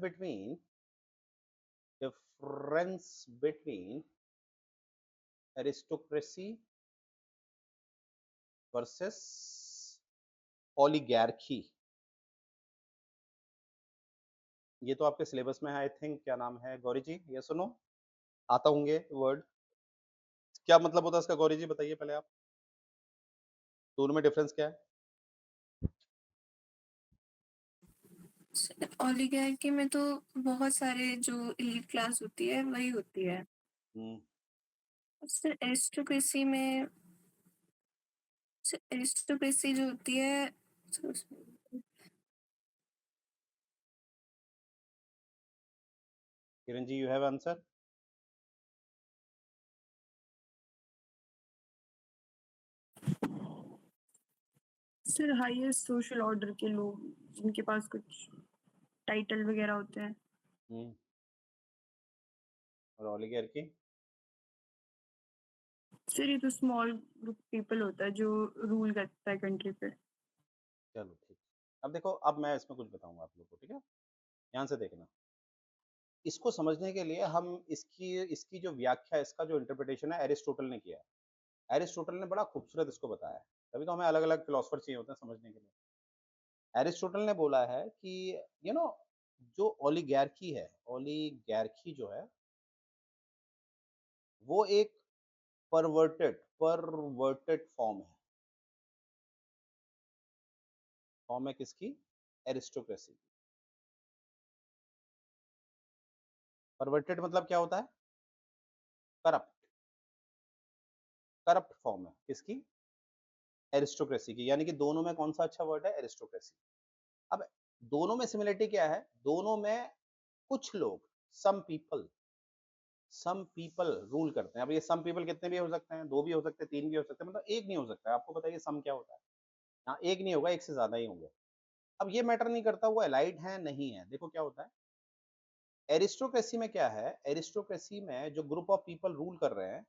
between difference between aristocracy versus oligarchy. ये तो आपके सिलेबस में है आई थिंक. क्या नाम है गौरी जी? ये सुनो, आता होंगे वर्ड. क्या मतलब होता है इसका गौरी जी, बताइए पहले आप. दोनों में डिफरेंस क्या है? ओलिगार्की में तो बहुत सारे जो एलीट क्लास होती है वही होती है। हम्म. और सर एरिस्टोक्रेसी में एरिस्टोक्रेसी जो होती है Kiran ji, you have answer. Sir highest social order के लोग जिनके पास कुछ टाइटल वगैरह होते हैं। हम्म. और ओलिगार्की? सर ये तो स्मॉल ग्रुप पीपल होता है जो रूल करता है कंट्री पे। चलो ठीक. अब देखो, अब मैं इसमें कुछ बताऊंगा आप लोग को, ठीक है? ध्यान से देखना. इसको समझने के लिए हम इसकी इसकी जो व्याख्या, इसका जो इंटरप्रिटेशन है, एरिस्टोटल ने किया है. एरिस्टोटल ने बड़ा खूबसूरत इसको बताया है. तभी तो हमें अलग अलग फिलोसफर चाहिए होते हैं समझने के लिए. एरिस्टोटल ने बोला है कि यू नो जो ओलिगैर्की है, ओलिगैर्की जो है वो एक परवर्टेड फॉर्म है किसकी? एरिस्टोक्रेसी. परवर्टेड मतलब क्या होता है? करप्ट. करप्ट फॉर्म है किसकी? एरिस्टोक्रेसी की. यानी कि दोनों में कौन सा अच्छा वर्ड है? एरिस्टोक्रेसी. अब दोनों में सिमिलरिटी क्या है? दोनों में कुछ लोग, सम पीपल रूल करते हैं. अब ये सम पीपल कितने भी हो सकते हैं? दो भी हो सकते हैं, तीन भी हो सकते हैं, मतलब एक नहीं हो सकता है. आपको बताइए सम क्या होता है? हाँ, एक नहीं होगा, एक से ज्यादा ही होंगे. अब ये मैटर नहीं करता वो एलाइड है नहीं है. देखो क्या होता है एरिस्टोक्रेसी में. क्या है एरिस्टोक्रेसी में? जो ग्रुप ऑफ पीपल रूल कर रहे हैं,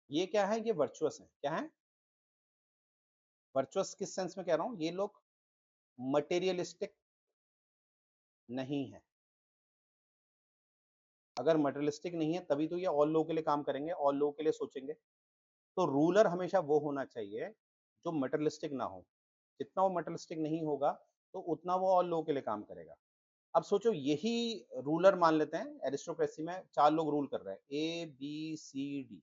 ये क्या है? ये वर्चुअस है. क्या है? वर्चुअस किस सेंस में कह रहा हूं? ये लोग मटेरियलिस्टिक नहीं है. अगर मटेरियलिस्टिक नहीं है तभी तो ये ऑल लोगों के लिए काम करेंगे, ऑल लोगों के लिए सोचेंगे. तो रूलर हमेशा वो होना चाहिए जो मटेरियलिस्टिक ना हो. जितना वो मटेरियलिस्टिक नहीं होगा तो उतना वो ऑल लोगों के लिए काम करेगा. अब सोचो, यही रूलर मान लेते हैं. एरिस्टोक्रेसी में चार लोग रूल कर रहे हैं, ABCD.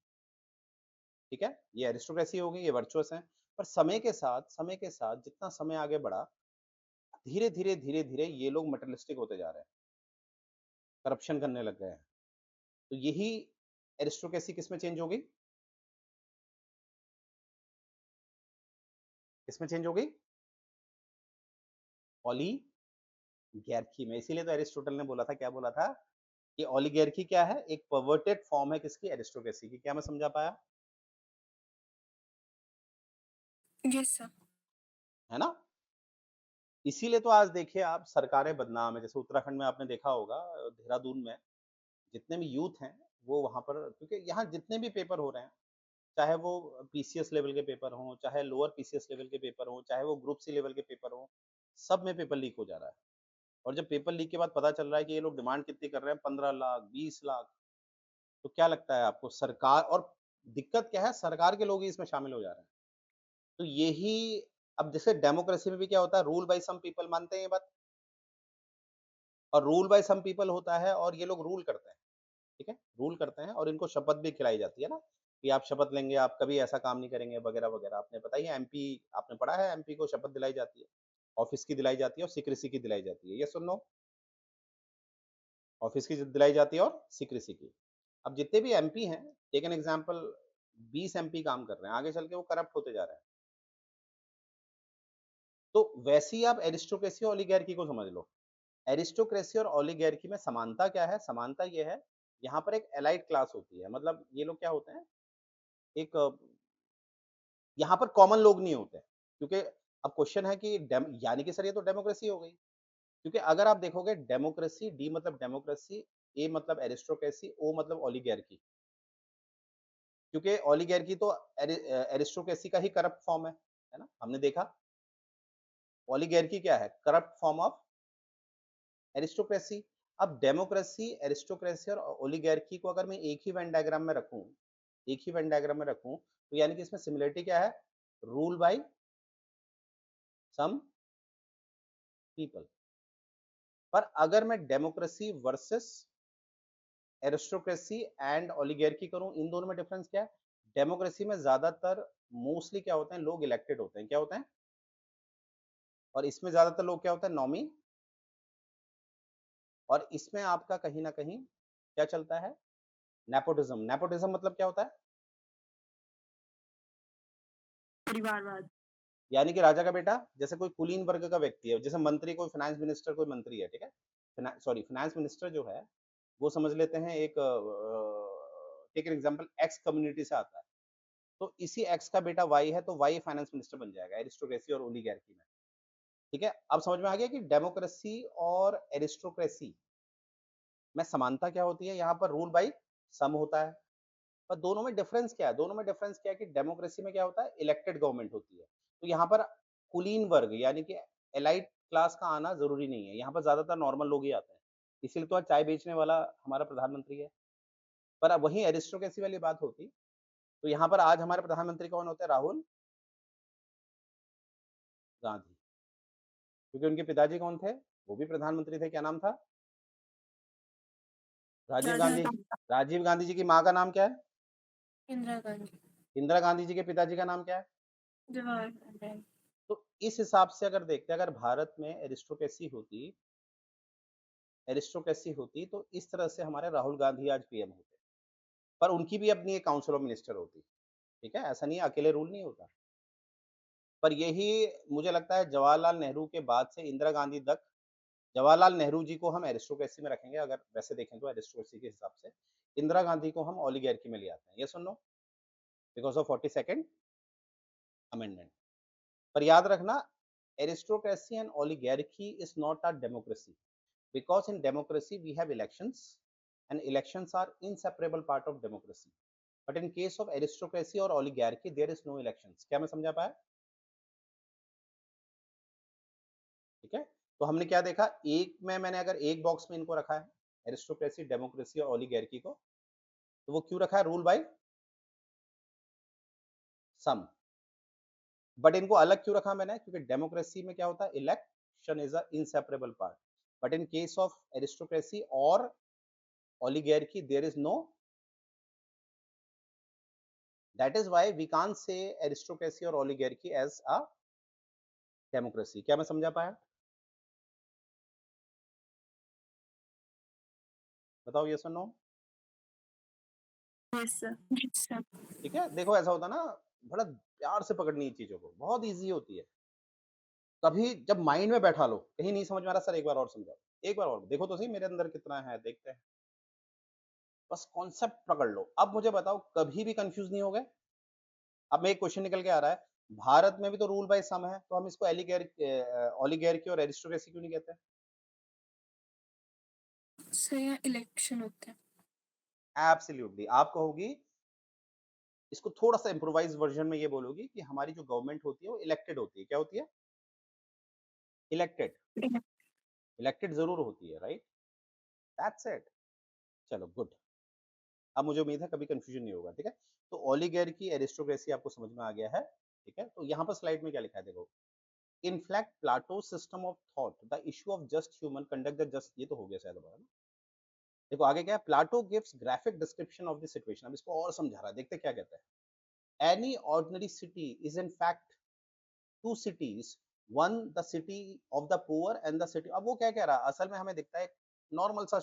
ठीक है, ये एरिस्टोक्रेसी हो गई, ये वर्चुअस है. पर समय के साथ जितना समय आगे बढ़ा, धीरे धीरे धीरे धीरे ये लोग मटेरियलिस्टिक होते जा रहे हैं, करप्शन करने लग गए हैं. तो यही एरिस्टोक्रेसी किसमें चेंज होगी? किसमें चेंज होगी? ओलिगैर्की में. इसीलिए तो एरिस्टोटल ने बोला था, क्या बोला था? कि ओलिगैर्की क्या है? एक परवर्टेड फॉर्म है किसकी? एरिस्टोक्रेसी की. क्या मैं समझा पाया? Yes sir. है ना? इसीलिए तो आज देखिए आप, सरकारें बदनाम है. जैसे उत्तराखंड में आपने देखा होगा, देहरादून में जितने भी यूथ हैं वो वहां पर, क्योंकि यहाँ जितने भी पेपर हो रहे हैं, चाहे वो PCS लेवल के पेपर हों, चाहे लोअर PCS लेवल के पेपर हों, चाहे वो ग्रुप C लेवल के पेपर हों, सब में पेपर लीक हो जा रहा है. और जब पेपर लीक के बाद पता चल रहा है कि ये लोग डिमांड कितनी कर रहे हैं, 15 लाख, 20 लाख, तो क्या लगता है आपको? सरकार, और दिक्कत क्या है, सरकार के लोग ही इसमें शामिल हो जा रहे हैं. तो यही, अब जैसे डेमोक्रेसी में भी क्या होता है, रूल बाय सम पीपल, मानते हैं ये बात? और रूल बाय सम पीपल होता है और ये लोग रूल करते हैं. ठीक है, रूल करते हैं और इनको शपथ भी खिलाई जाती है ना, कि आप शपथ लेंगे, आप कभी ऐसा काम नहीं करेंगे वगैरह वगैरह. आपने बताइए, MP, आपने पढ़ा है MP को शपथ दिलाई जाती है, ऑफिस की दिलाई जाती है और सीक्रेसी की दिलाई जाती है. ये सुन लो, ऑफिस की दिलाई जाती है और सीक्रेसी की. अब जितने भी MP हैं, टेक एन एग्जांपल, 20 MP काम कर रहे हैं, आगे चल के वो करप्ट होते जा रहे हैं. तो वैसे ही आप एरिस्टोक्रेसी और ओलिगार्की को समझ लो. एरिस्टोक्रेसी और ओलिगार्की में समानता क्या है? समानता ये है, यहाँ पर एक एलाइट क्लास होती है. मतलब ये लोग क्या होते हैं, एक यहाँ पर कॉमन लोग नहीं होते. क्योंकि अब क्वेश्चन है कि यानी कि सर ये तो डेमोक्रेसी हो गई. क्योंकि अगर आप देखोगे, डेमोक्रेसी, D मतलब डेमोक्रेसी, A मतलब एरिस्टोक्रेसी, O मतलब ओलिगार्की. क्योंकि ओलिगार्की तो एरिस्टोक्रेसी का ही करप्ट फॉर्म है ना? हमने देखा ओलिगार्की क्या है? Corrupt form of aristocracy. अब डेमोक्रेसी, एरिस्टोक्रेसी और ओलिगार्की को अगर मैं एक ही वेन डायग्राम में रखूं, एक ही वेन डायग्राम में रखूं, तो यानी कि इसमें सिमिलरिटी क्या है? Rule by some people. पर अगर मैं democracy versus aristocracy and oligarchy करूं, इन दोनों में डिफरेंस क्या है? डेमोक्रेसी में ज्यादातर मोस्टली क्या होते हैं? लोग इलेक्टेड होते हैं। क्या होते हैं? और इसमें ज्यादातर लोग क्या होते हैं? नॉमी। और इसमें आपका कहीं ना कहीं क्या चलता है? नेपोटिज्म। नेपोटिज्म मतलब क्या होता है? परिवारवाद। यानी कि राजा का बेटा, जैसे कोई कुलीन वर्ग का व्यक्ति है, जैसे मंत्री, कोई फाइनेंस मिनिस्टर, कोई मंत्री है, ठीक है, सॉरी फाइनेंस मिनिस्टर जो है वो समझ लेते हैं एक, take an example, X community से आता है, तो इसी एक्स का बेटा वाई है, तो वाई फाइनेंस मिनिस्टर बन जाएगा एरिस्टोक्रेसी और ओलिगार्की में। ठीक है, अब समझ में आ गया कि डेमोक्रेसी और एरिस्टोक्रेसी में समानता क्या होती है? यहाँ पर रूल बाई सम होता है। पर दोनों में डिफरेंस क्या है? दोनों में डिफरेंस क्या है कि डेमोक्रेसी में क्या होता है? इलेक्टेड गवर्नमेंट होती है। तो यहाँ पर कुलीन वर्ग यानी कि एलाइट क्लास का आना जरूरी नहीं है, यहाँ पर ज्यादातर नॉर्मल लोग ही आते हैं। इसीलिए तो आज चाय बेचने वाला हमारा प्रधानमंत्री है। पर अब वही एरिस्टोक्रेसी वाली बात होती, तो यहाँ पर आज हमारे प्रधानमंत्री कौन होते हैं? राहुल गांधी। क्योंकि उनके पिताजी कौन थे? वो भी प्रधानमंत्री थे। क्या नाम था? राजीव राजीव गांधी। गांधी। राजीव गांधी जी की माँ का नाम क्या है? इंदिरा गांधी। इंदिरा गांधी जी के पिताजी का नाम क्या है? जवाहरलाल नेहरू। तो इस हिसाब से अगर देखते हैं, अगर भारत में एरिस्टोक्रेसी होती तो इस तरह से हमारे राहुल गांधी आज पीएम होते। पर उनकी भी अपनी एक काउंसिल ऑफ मिनिस्टर होती। ठीक है, ऐसा नहीं है, अकेले रूल नहीं होता। पर यही मुझे लगता है जवाहरलाल नेहरू के बाद से इंदिरा गांधी तक, जवाहरलाल नेहरू जी को हम एरिस्टोक्रेसी में रखेंगे अगर वैसे देखें तो, एरिस्टोक्रेसी के हिसाब से। इंदिरा गांधी को हम ओलिगार्की में ले आते हैं। ये सुन लो, बिकॉज ऑफ 42nd अमेंडमेंट। पर याद रखना, aristocracy and oligarchy is not a democracy, because in democracy we have elections and elections are inseparable part of democracy, but in case of aristocracy or oligarchy there is no elections। क्या मैं समझा पाया? ठीक है, तो हमने क्या देखा, एक में मैंने अगर एक बॉक्स में इनको रखा है, एरिस्टोक्रेसी, डेमोक्रेसी और ओलिगार्की को, तो वो क्यों रखा है? Rule by some. बट इनको अलग क्यों रखा मैंने? क्योंकि डेमोक्रेसी में क्या होता है? Election is a inseparable part, but in case of aristocracy और oligarchy there is no, that is why we can't say aristocracy or oligarchy as a democracy। क्या मैं समझा पाया? बताओ ये सुनो। Yes sir. Yes sir. ठीक है, देखो ऐसा होता ना, बड़ा प्यार से पकड़नी है चीजों को, बहुत इजी होती है। कभी जब माइंड में बैठा लो, कहीं नहीं समझ में आ रहा, सर एक बार और समझाओ, एक बार और देखो तो सही मेरे अंदर कितना है, देखते हैं। बस कॉन्सेप्ट पकड़ लो। अब मुझे बताओ, कभी भी कंफ्यूज नहीं हो गए? अब मैं एक क्वेश्चन निकल के आ रहा है, भारत में भी तो रूल बाय सम है, तो हम इसको ओलिगार्की और एरिस्टोक्रेसी क्यों नहीं कहते? सर यहाँ इलेक्शन होते हैं। एब्सोल्युटली। आप कहोगी, इसको थोड़ा सा इम्प्रोवाइज वर्जन में ये बोलोगी कि हमारी जो गवर्नमेंट होती है वो इलेक्टेड होती है। क्या होती है? इलेक्टेड। इलेक्टेड जरूर होती है, राइट? That's it. चलो गुड। अब मुझे उम्मीद है कभी कंफ्यूजन नहीं होगा। ठीक है, तो ओलिगार्की, एरिस्टोक्रेसी आपको समझ में आ गया है। ठीक है, तो यहाँ पर स्लाइड में क्या लिखा है देखो, in fact Plato system of thought the issue of just human conduct the just, ये तो हो गया शायद हमारा ना। देखो आगे क्या है, Plato gives graphic description of the situation. अब इसको और समझा रहा है, देखते क्या कहता है। Any ordinary city is in fact two cities, one the city of the poor and the city. अब वो क्या कह रहा है, असल में हमें दिखता है नॉर्मल सा